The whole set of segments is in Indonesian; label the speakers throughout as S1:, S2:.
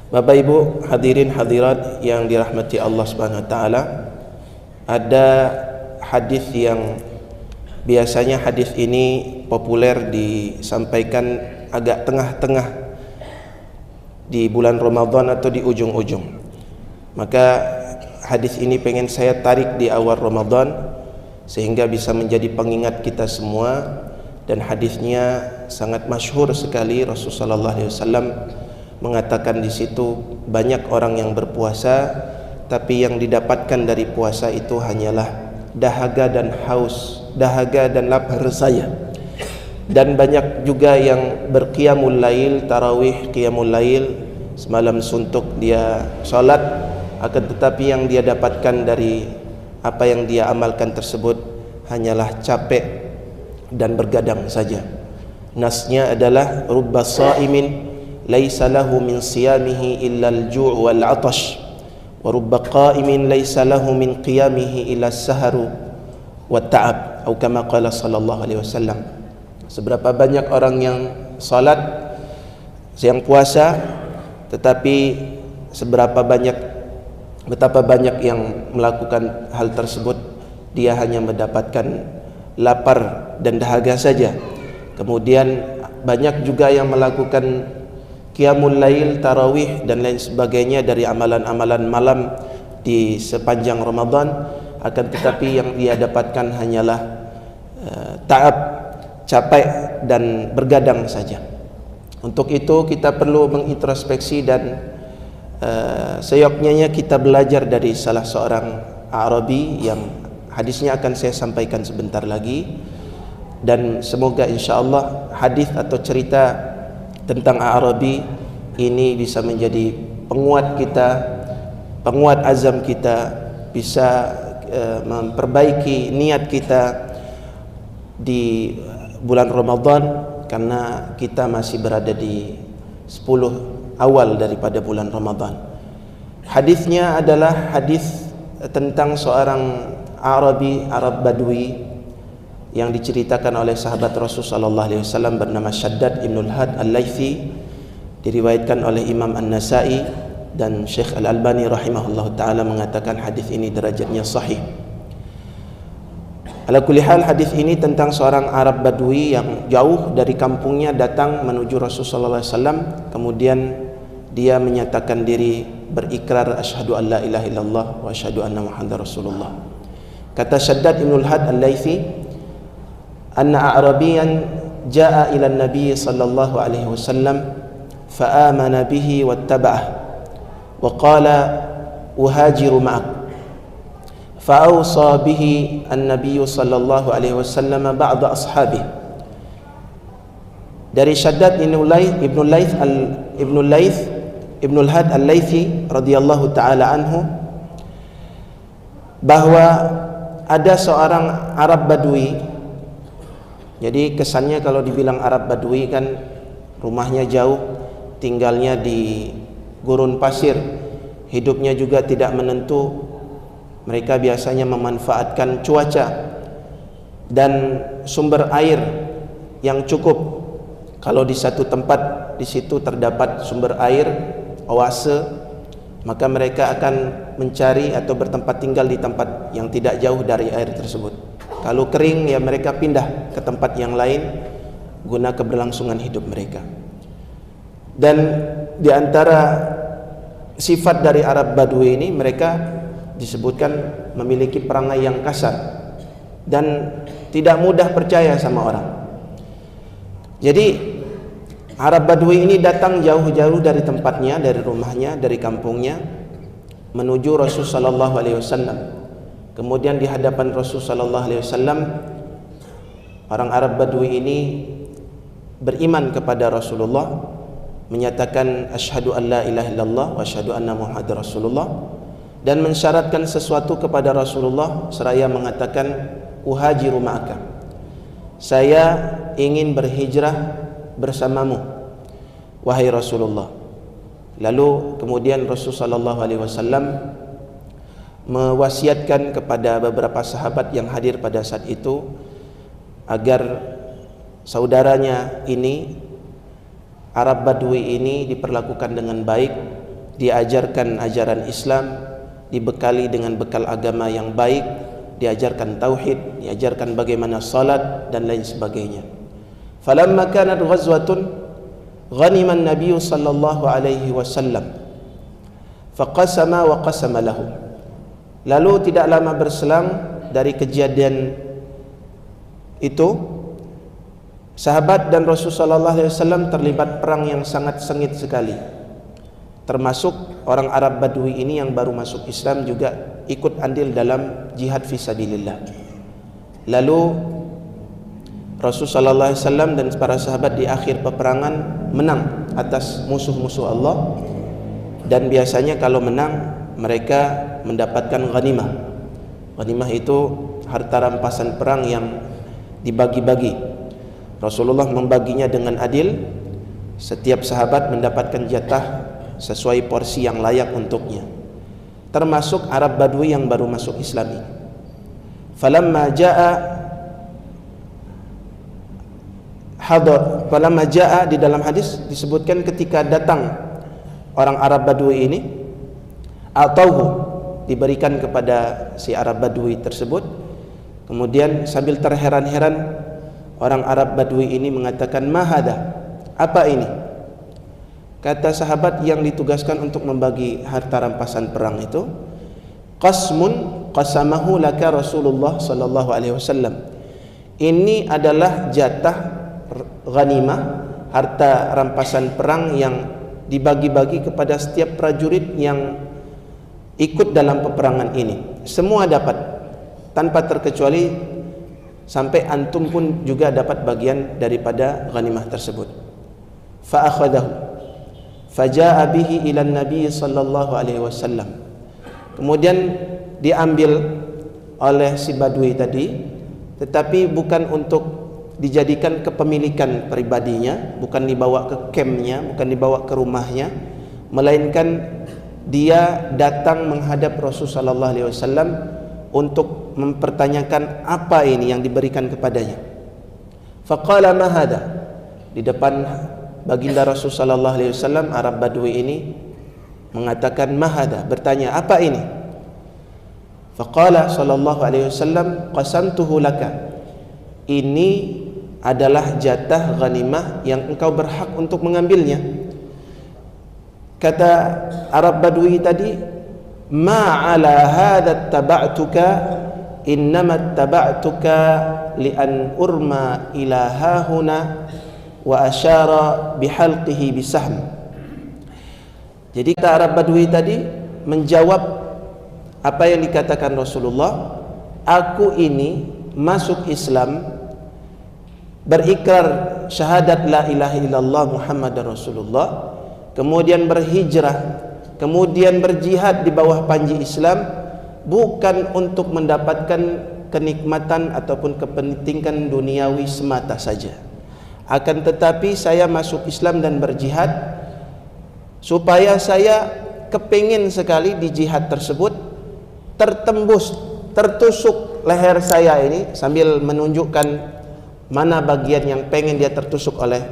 S1: Bapak Ibu hadirin hadirat yang dirahmati Allah Subhanahu wa taala, ada hadis yang biasanya hadis ini populer disampaikan agak tengah-tengah di bulan Ramadan atau di ujung-ujung. Maka hadis ini pengen saya tarik di awal Ramadan sehingga bisa menjadi pengingat kita semua, dan hadisnya sangat masyhur sekali. Rasulullah SAW mengatakan di situ, banyak orang yang berpuasa tapi yang didapatkan dari puasa itu hanyalah dahaga dan haus, dahaga dan lapar saya. Dan banyak juga yang berqiyamul lail, tarawih, qiyamul lail, semalam suntuk dia salat, akan tetapi yang dia dapatkan dari apa yang dia amalkan tersebut hanyalah capek dan bergadang saja. Nasnya adalah rubba sa'imin laisa lahu min siyamihi illa al-ju' wal 'atash wa rubba qa'imin laisa lahu min qiyamihi illa as-sahru wat ta'ab, atau kama qala sallallahu alaihi wasallam. Seberapa banyak orang yang salat, yang puasa, tetapi betapa banyak yang melakukan hal tersebut dia hanya mendapatkan lapar dan dahaga saja. Kemudian banyak juga yang melakukan qiyamul lail, tarawih dan lain sebagainya dari amalan-amalan malam di sepanjang Ramadan, akan tetapi yang dia dapatkan hanyalah ta'ab, capek dan bergadang saja. Untuk itu kita perlu mengintrospeksi dan seyoknya kita belajar dari salah seorang Arabi yang hadisnya akan saya sampaikan sebentar lagi, dan semoga insyaallah hadis atau cerita tentang Arabi ini bisa menjadi penguat kita, penguat azam kita, bisa memperbaiki niat kita di bulan Ramadan, karena kita masih berada di 10 awal daripada bulan Ramadan. Hadisnya adalah hadis tentang seorang Arabi, Arab Badui, yang diceritakan oleh sahabat Rasul sallallahu alaihi wasallam bernama Shaddad Ibnul Had Al-Laythi, diriwayatkan oleh Imam An-Nasa'i, dan Syekh Al-Albani rahimahullah taala mengatakan hadis ini derajatnya sahih. Ala kulli hal, hadis ini tentang seorang Arab Badui yang jauh dari kampungnya datang menuju Rasul sallallahu alaihi wasallam, kemudian dia menyatakan diri, berikrar asyhadu an la ilaha illallah wa asyhadu anna muhammadar rasulullah. Kata Shaddad Ibnul Had Al-Laythi, anna a'rabiyan jaa ila an-nabiy sallallahu alaihi wasallam fa amana bihi wattaba'ah wa qala uhajiru ma'ak fa awsa bihi an-nabiy sallallahu alaihi wasallam ba'd ashabihi. Dari Shaddad Ibnul Had Al-Laythi radhiyallahu taala anhu, bahwa ada seorang Arab Badui. Jadi kesannya kalau dibilang Arab Badui kan rumahnya jauh, tinggalnya di gurun pasir, hidupnya juga tidak menentu. Mereka biasanya memanfaatkan cuaca dan sumber air yang cukup. Kalau di satu tempat di situ terdapat sumber air, oase, maka mereka akan mencari atau bertempat tinggal di tempat yang tidak jauh dari air tersebut. Kalau kering, ya mereka pindah ke tempat yang lain guna keberlangsungan hidup mereka. Dan di antara sifat dari Arab Badui ini, mereka disebutkan memiliki perangai yang kasar dan tidak mudah percaya sama orang. Jadi Arab Badui ini datang jauh-jauh dari tempatnya, dari rumahnya, dari kampungnya menuju Rasul sallallahu alaihi wasallam. Kemudian di hadapan Rasul sallallahu alaihi wasallam, orang Arab Badui ini beriman kepada Rasulullah, menyatakan asyhadu an la ilaha illallah wa asyhadu anna muhammadar rasulullah, dan mensyaratkan sesuatu kepada Rasulullah seraya mengatakan uhajiru ma'aka, saya ingin berhijrah bersamamu wahai Rasulullah. Lalu kemudian Rasul sallallahu alaihi wasallam mewasiatkan kepada beberapa sahabat yang hadir pada saat itu agar saudaranya ini, Arab Badui ini, diperlakukan dengan baik, diajarkan ajaran Islam, dibekali dengan bekal agama yang baik, diajarkan tauhid, diajarkan bagaimana salat dan lain sebagainya. Falamma kanat ghazwatun ghanima an-nabiy sallallahu alaihi wasallam faqasama wa qasama lahu. Lalu tidak lama berselang dari kejadian itu, sahabat dan Rasulullah SAW terlibat perang yang sangat sengit sekali. Termasuk orang Arab Badui ini yang baru masuk Islam juga ikut andil dalam jihad fisabilillah. Lalu Rasulullah SAW dan para sahabat di akhir peperangan menang atas musuh-musuh Allah, dan biasanya kalau menang mereka mendapatkan ghanimah. Ghanimah itu harta rampasan perang yang dibagi-bagi. Rasulullah membaginya dengan adil. Setiap sahabat mendapatkan jatah sesuai porsi yang layak untuknya, termasuk Arab Badui yang baru masuk Islam ini. Falamma jaa di dalam hadis disebutkan ketika datang orang Arab Badui ini, atauhu diberikan kepada si Arab Badui tersebut. Kemudian sambil terheran-heran orang Arab Badui ini mengatakan, mahada, apa ini? Kata sahabat yang ditugaskan untuk membagi harta rampasan perang itu, qasmun qasamahu laka Rasulullah sallallahu alaihi wasallam. Ini adalah jatah ghanimah, harta rampasan perang yang dibagi-bagi kepada setiap prajurit yang ikut dalam peperangan ini. Semua dapat tanpa terkecuali, sampai antum pun juga dapat bagian daripada ghanimah tersebut. Fa akhadahu faja'a bihi ila Nabi sallallahu alaihi wasallam. Kemudian diambil oleh si Badui tadi, tetapi bukan untuk dijadikan kepemilikan pribadinya, bukan dibawa ke campnya, bukan dibawa ke rumahnya, melainkan dia datang menghadap Rasulullah sallallahu alaihi wasallam untuk mempertanyakan apa ini yang diberikan kepadanya. Faqala ma hada, di depan baginda Rasul sallallahu alaihi wasallam Arab Badui ini mengatakan ma hada, bertanya apa ini. Faqala sallallahu alaihi wasallam qasamtuhu laka, ini adalah jatah ghanimah yang engkau berhak untuk mengambilnya. Kata Arab Badui tadi, ma ala hadha taba'tuka innama taba'tuka li an urma ila hahuna wa asyara bihalqihi bisahm. Jadi kata Arab Badui tadi menjawab apa yang dikatakan Rasulullah, aku ini masuk Islam, berikrar syahadat la ilaha illallah Muhammadar Rasulullah, kemudian berhijrah, kemudian berjihad di bawah panji Islam, bukan untuk mendapatkan kenikmatan ataupun kepentingan duniawi semata saja. Akan tetapi saya masuk Islam dan berjihad supaya saya kepingin sekali di jihad tersebut tertembus, tertusuk leher saya ini, sambil menunjukkan mana bagian yang pengen dia tertusuk oleh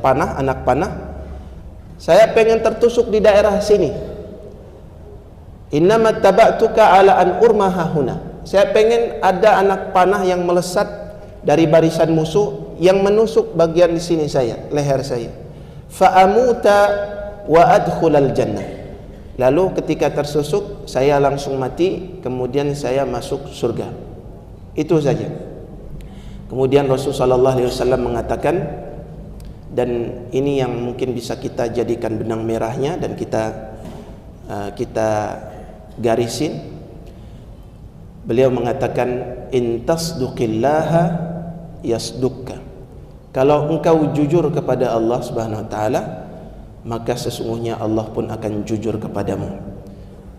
S1: panah, anak panah. Saya pengen tertusuk di daerah sini. Innama taba'tuka ala an urmaha huna. Saya pengen ada anak panah yang melesat dari barisan musuh yang menusuk bagian di sini saya, leher saya. Fa amuta wa adkhulal jannah. Lalu ketika tertusuk saya langsung mati, kemudian saya masuk surga. Itu saja. Kemudian Rasulullah SAW mengatakan, dan ini yang mungkin bisa kita jadikan benang merahnya dan kita garisin. Beliau mengatakan, in tasduqillaha yasdukka. Kalau engkau jujur kepada Allah Subhanahu wa taala, maka sesungguhnya Allah pun akan jujur kepadamu.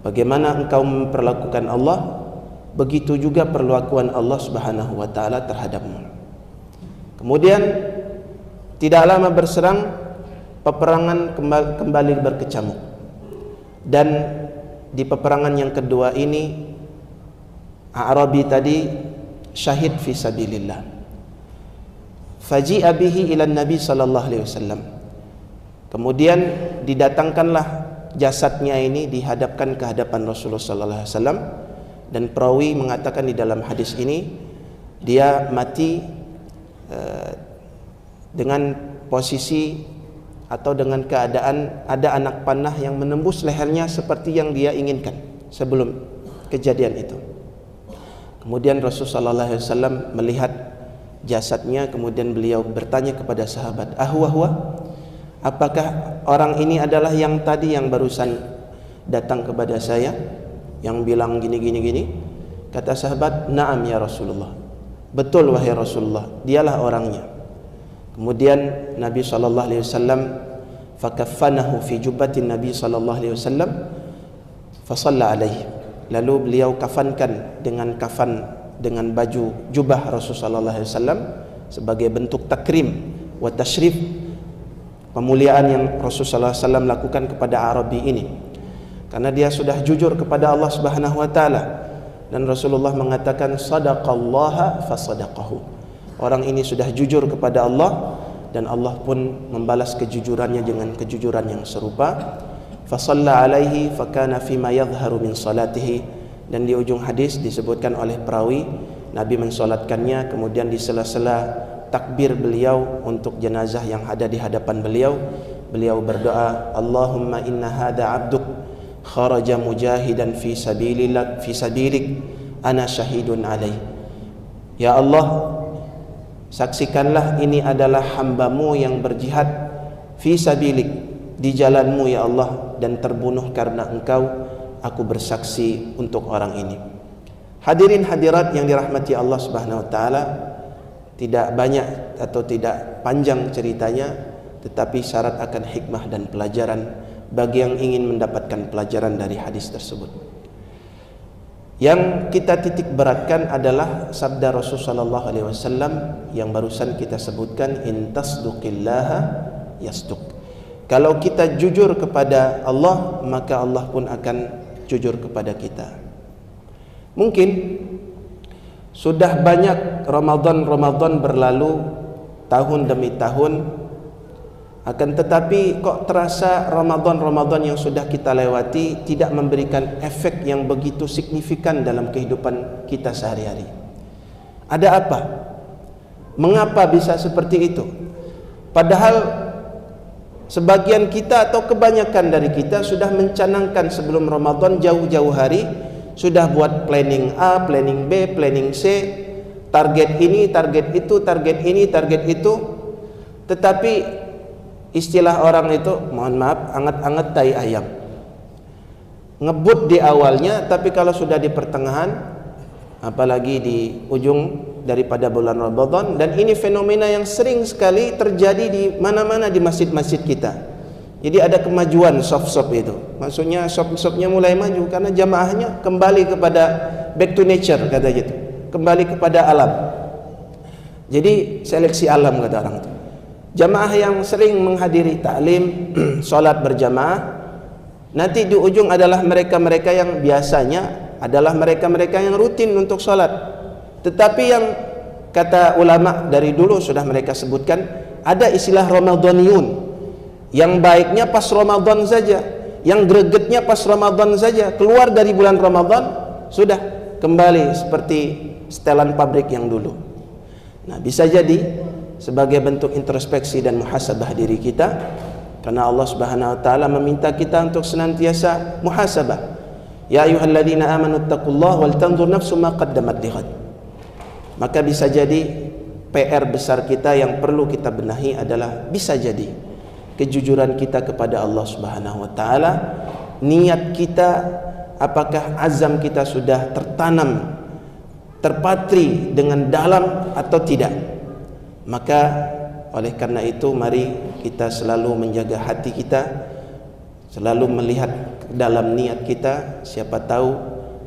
S1: Bagaimana engkau memperlakukan Allah, begitu juga perlakuan Allah Subhanahu wa taala terhadapmu. Kemudian tidak lama berserang, peperangan kembali berkecamuk. Dan di peperangan yang kedua ini, Arabi tadi syahid fi sabilillah. Faji'a bihi ila Nabi sallallahu alaihi wasallam. Kemudian didatangkanlah jasadnya ini, dihadapkan ke hadapan Rasulullah sallallahu alaihi wasallam, dan perawi mengatakan di dalam hadis ini dia mati dengan posisi atau dengan keadaan ada anak panah yang menembus lehernya seperti yang dia inginkan sebelum kejadian itu. Kemudian Rasulullah sallallahu alaihi wasallam melihat jasadnya, kemudian beliau bertanya kepada sahabat, "Ahwa, apakah orang ini adalah yang tadi yang barusan datang kepada saya, yang bilang gini?" Kata sahabat, "Na'am ya Rasulullah." "Betul wahai Rasulullah, dialah orangnya." Kemudian Nabi sallallahu alaihi wasallam fakaffanahu fi jubbatin Nabi sallallahu alaihi wasallam fa shalla alaihi. Lalu beliau kafankan dengan kafan, dengan baju jubah Rasul sallallahu alaihi wasallam sebagai bentuk takrim wa tasyrif, pemuliaan yang Rasul sallallahu alaihi wasallam lakukan kepada Arabi ini, karena dia sudah jujur kepada Allah Subhanahu wa taala. Dan Rasulullah mengatakan, sadaqallaha fasadaqahu. Orang ini sudah jujur kepada Allah, dan Allah pun membalas kejujurannya dengan kejujuran yang serupa. Fasalla alaihi fakana fima yadhharu min salatihi. Dan di ujung hadis disebutkan oleh perawi, Nabi mensolatkannya, kemudian di sela-sela takbir beliau untuk jenazah yang ada di hadapan beliau, beliau berdoa, Allahumma inna hada abduk kharaja mujahidan fi sabilik ana syahidun alaih. Ya Allah, saksikanlah ini adalah hambamu yang berjihad fi sabilik, di jalanmu ya Allah, dan terbunuh karena engkau, aku bersaksi untuk orang ini. Hadirin hadirat yang dirahmati Allah Subhanahu wa taala, tidak banyak atau tidak panjang ceritanya, tetapi syarat akan hikmah dan pelajaran bagi yang ingin mendapatkan pelajaran dari hadis tersebut. Yang kita titik beratkan adalah sabda Rasul sallallahu alaihi wasallam yang barusan kita sebutkan, in tasduqillaha yasduq. Kalau kita jujur kepada Allah, maka Allah pun akan jujur kepada kita. Mungkin sudah banyak Ramadan berlalu, tahun demi tahun, akan tetapi kok terasa Ramadan yang sudah kita lewati tidak memberikan efek yang begitu signifikan dalam kehidupan kita sehari-hari. Ada apa? Mengapa bisa seperti itu? Padahal sebagian kita atau kebanyakan dari kita sudah mencanangkan sebelum Ramadan jauh-jauh hari, sudah buat planning A, planning B, planning C, target ini, target itu, target ini, target itu. Tetapi istilah orang itu, mohon maaf, anget-anget tai ayam. Ngebut di awalnya, tapi kalau sudah di pertengahan, apalagi di ujung daripada bulan Ramadan, dan ini fenomena yang sering sekali terjadi di mana-mana di masjid-masjid kita. Jadi ada kemajuan shop-shop itu. Maksudnya shop-shopnya mulai maju karena jamaahnya kembali kepada back to nature, kata gitu. Kembali kepada alam. Jadi seleksi alam, kata orang itu. Jamaah yang sering menghadiri taklim, solat berjamaah, nanti di ujung adalah mereka-mereka yang biasanya adalah mereka-mereka yang rutin untuk solat. Tetapi yang kata ulama dari dulu sudah mereka sebutkan, ada istilah Ramadhaniyun, yang baiknya pas Ramadan saja, yang gregetnya pas Ramadan saja, keluar dari bulan Ramadan sudah kembali seperti setelan pabrik yang dulu. Nah, bisa jadi sebagai bentuk introspeksi dan muhasabah diri kita, karena Allah Subhanahu wa taala meminta kita untuk senantiasa muhasabah. Ya ayyuhalladzina amanu taqullaha wal tanzur nafsum ma qaddamat lighad. Maka bisa jadi PR besar kita yang perlu kita benahi adalah bisa jadi kejujuran kita kepada Allah Subhanahu wa taala, niat kita, apakah azam kita sudah tertanam, terpatri dengan dalam atau tidak. Maka oleh karena itu mari kita selalu menjaga hati kita, selalu melihat dalam niat kita. Siapa tahu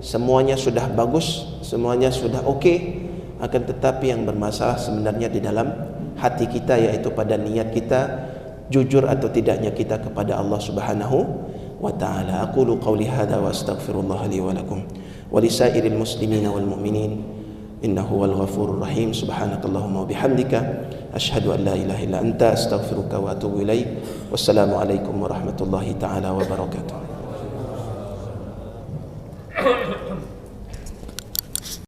S1: semuanya sudah bagus, semuanya sudah oke, akan tetapi yang bermasalah sebenarnya di dalam hati kita, yaitu pada niat kita, jujur atau tidaknya kita kepada Allah Subhanahu wa taala. Aqulu qawli hadza wa astaghfirullah li wa lakum wa lisairil muslimina wal mu'minin. Innahu wal ghafurur rahim. Subhanakallahumma wa bihamdika asyhadu an la ilaha illa anta astaghfiruka wa atubu ilaik. Wassalamualaikum warahmatullahi taala wabarakatuh.